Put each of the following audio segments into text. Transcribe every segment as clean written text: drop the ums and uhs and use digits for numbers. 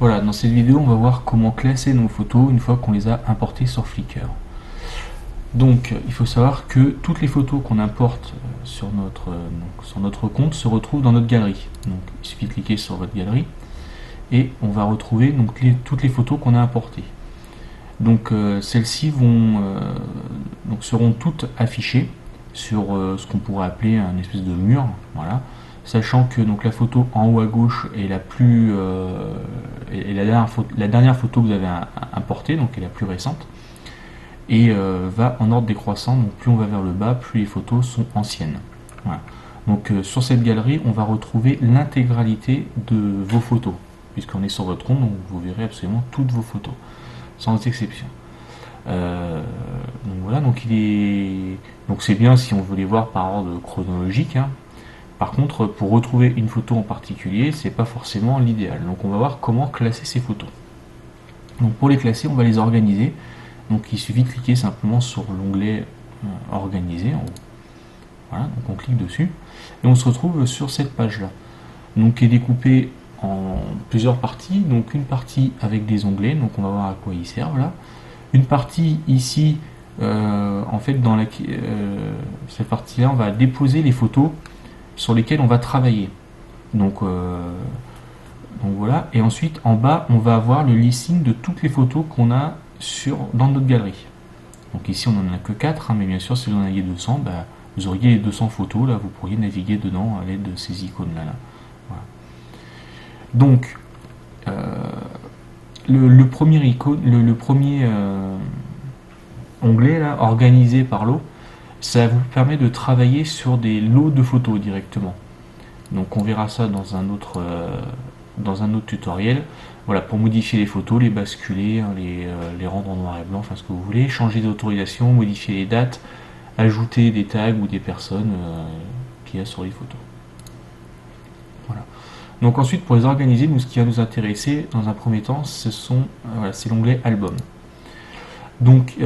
Voilà, dans cette vidéo, on va voir comment classer nos photos une fois qu'on les a importées sur Flickr. Donc, il faut savoir que toutes les photos qu'on importe sur notre compte se retrouvent dans notre galerie. Donc, il suffit de cliquer sur votre galerie et on va retrouver toutes les photos qu'on a importées. Donc, celles-ci seront toutes affichées sur ce qu'on pourrait appeler un espèce de mur. Voilà. Sachant que la photo en haut à gauche est la dernière photo que vous avez importée, donc est la plus récente, et va en ordre décroissant. Donc plus on va vers le bas, plus les photos sont anciennes. Voilà. Donc sur cette galerie, on va retrouver l'intégralité de vos photos, puisqu'on est sur votre compte, donc vous verrez absolument toutes vos photos, sans exception. Donc voilà, donc c'est bien si on veut les voir par ordre chronologique, hein. Par contre, pour retrouver une photo en particulier, c'est pas forcément l'idéal. Donc on va voir comment classer ces photos. Donc pour les classer, on va les organiser. Donc il suffit de cliquer simplement sur l'onglet organiser en haut. Voilà, donc on clique dessus et on se retrouve sur cette page-là. Donc qui est découpée en plusieurs parties. Donc une partie avec des onglets, donc on va voir à quoi ils servent là. Une partie ici, en fait dans cette partie-là, on va déposer les photos sur lesquels on va travailler. Donc voilà, et ensuite en bas on va avoir le listing de toutes les photos qu'on a dans notre galerie. Donc ici on n'en a que 4, hein, mais bien sûr si vous en aviez 200, vous auriez les 200 photos, là vous pourriez naviguer dedans à l'aide de ces icônes là. Voilà. Donc le premier onglet là, organisé par lot, ça vous permet de travailler sur des lots de photos directement. Donc on verra ça dans un autre tutoriel. Voilà, pour modifier les photos, les basculer, hein, les rendre en noir et blanc, enfin ce que vous voulez, changer d'autorisation, modifier les dates, ajouter des tags ou des personnes qu'il y a sur les photos. Voilà. Donc ensuite, pour les organiser, ce qui va nous intéresser dans un premier temps, c'est l'onglet album. Donc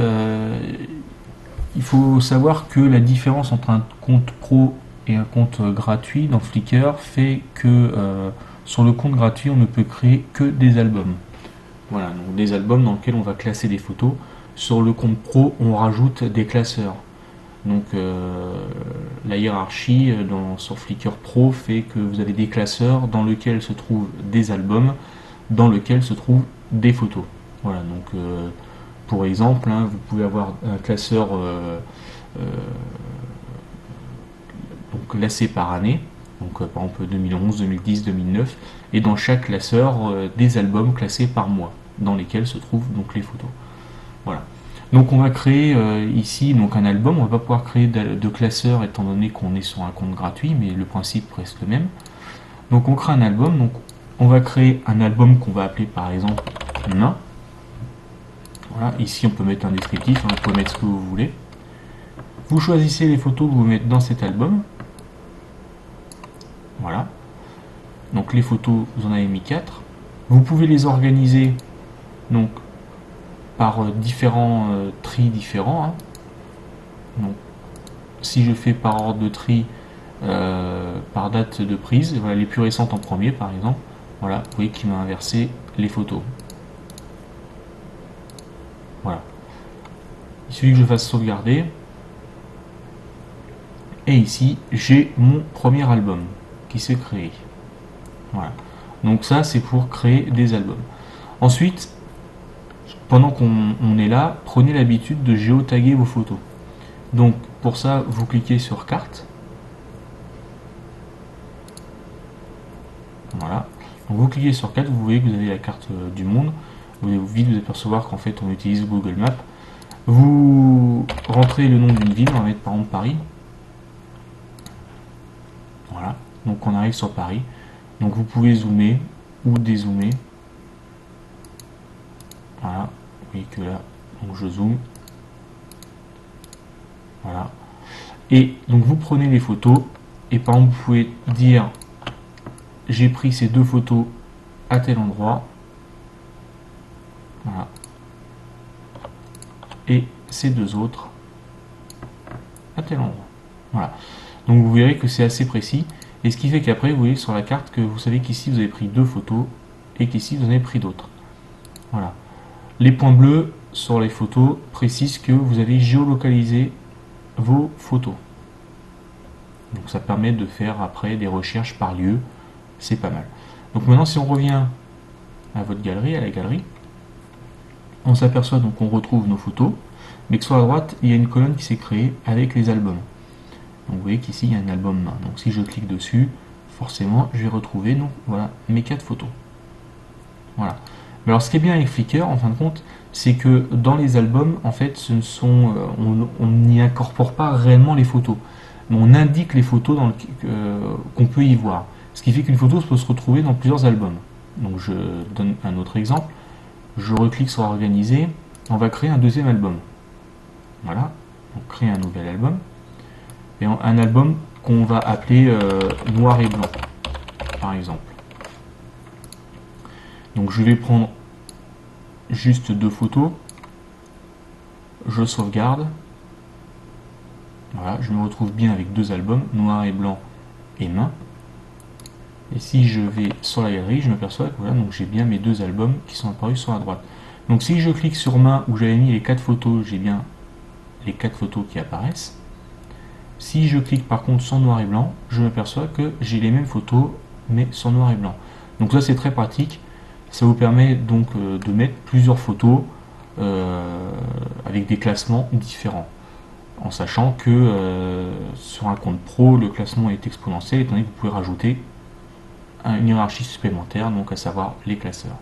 il faut savoir que la différence entre un compte pro et un compte gratuit dans Flickr fait que sur le compte gratuit on ne peut créer que des albums. Voilà, donc des albums dans lesquels on va classer des photos. Sur le compte pro on rajoute des classeurs. Donc la hiérarchie sur Flickr Pro fait que vous avez des classeurs dans lesquels se trouvent des albums, dans lesquels se trouvent des photos. Voilà, donc pour exemple, hein, vous pouvez avoir un classeur classé par année, donc par exemple 2011, 2010, 2009, et dans chaque classeur des albums classés par mois, dans lesquels se trouvent donc les photos. Voilà. Donc on va créer ici donc un album. On va pas pouvoir créer de classeur étant donné qu'on est sur un compte gratuit, mais le principe reste le même. Donc on crée un album. Donc on va créer un album qu'on va appeler par exemple nain. Voilà, ici on peut mettre un descriptif, hein, vous pouvez mettre ce que vous voulez. Vous choisissez les photos que vous mettez dans cet album. Voilà. Donc les photos, vous en avez mis 4. Vous pouvez les organiser donc par différents tris différents. Hein. Donc, si je fais par ordre de tri, par date de prise, voilà, les plus récentes en premier par exemple, voilà, vous voyez qu'il m'a inversé les photos. Voilà. Il suffit que je fasse sauvegarder. Et ici, j'ai mon premier album qui s'est créé. Voilà. Donc ça, c'est pour créer des albums. Ensuite, pendant qu'on est là, prenez l'habitude de géotaguer vos photos. Donc pour ça, vous cliquez sur carte. Voilà. Donc vous cliquez sur carte, vous voyez que vous avez la carte du monde. Vous allez vite vous apercevoir qu'en fait on utilise Google Maps. Vous rentrez le nom d'une ville, on va mettre par exemple Paris. Voilà. Donc on arrive sur Paris. Donc vous pouvez zoomer ou dézoomer. Voilà. Vous voyez que là, donc je zoome. Voilà. Et donc vous prenez les photos et par exemple vous pouvez dire j'ai pris ces 2 photos à tel endroit. Voilà. Et ces 2 autres à tel endroit. Voilà. Donc vous verrez que c'est assez précis. Et ce qui fait qu'après vous voyez sur la carte que vous savez qu'ici vous avez pris 2 photos et qu'ici vous en avez pris d'autres. Voilà. Les points bleus sur les photos précisent que vous avez géolocalisé vos photos. Donc ça permet de faire après des recherches par lieu, c'est pas mal. Donc maintenant si on revient à votre galerie, à la galerie, on s'aperçoit donc qu'on retrouve nos photos, mais que sur la droite il y a une colonne qui s'est créée avec les albums. Donc vous voyez qu'ici il y a un album main. Donc si je clique dessus, forcément je vais retrouver donc, voilà, mes 4 photos. Voilà. Mais alors ce qui est bien avec Flickr en fin de compte, c'est que dans les albums, en fait, on n'y incorpore pas réellement les photos. Mais on indique les photos qu'on peut y voir. Ce qui fait qu'une photo peut se retrouver dans plusieurs albums. Donc je donne un autre exemple. Je reclique sur organiser. On va créer un deuxième album. Voilà. On crée un nouvel album. Et un album qu'on va appeler noir et blanc, par exemple. Donc je vais prendre juste 2 photos. Je sauvegarde. Voilà, je me retrouve bien avec 2 albums, noir et blanc et main. Et si je vais sur la galerie, je m'aperçois que voilà, donc j'ai bien mes 2 albums qui sont apparus sur la droite. Donc si je clique sur main où j'avais mis les 4 photos, j'ai bien les 4 photos qui apparaissent. Si je clique par contre sur noir et blanc, je m'aperçois que j'ai les mêmes photos mais sur noir et blanc. Donc ça c'est très pratique. Ça vous permet donc de mettre plusieurs photos avec des classements différents. En sachant que sur un compte pro, le classement est exponentiel, étant donné que vous pouvez rajouter une hiérarchie supplémentaire, donc à savoir les classeurs.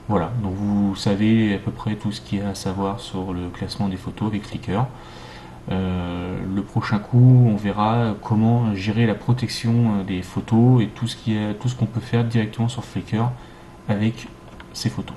Voilà, donc vous savez à peu près tout ce qu'il y a à savoir sur le classement des photos avec Flickr. Le prochain coup, on verra comment gérer la protection des photos et tout ce qu'on peut faire directement sur Flickr avec ces photos.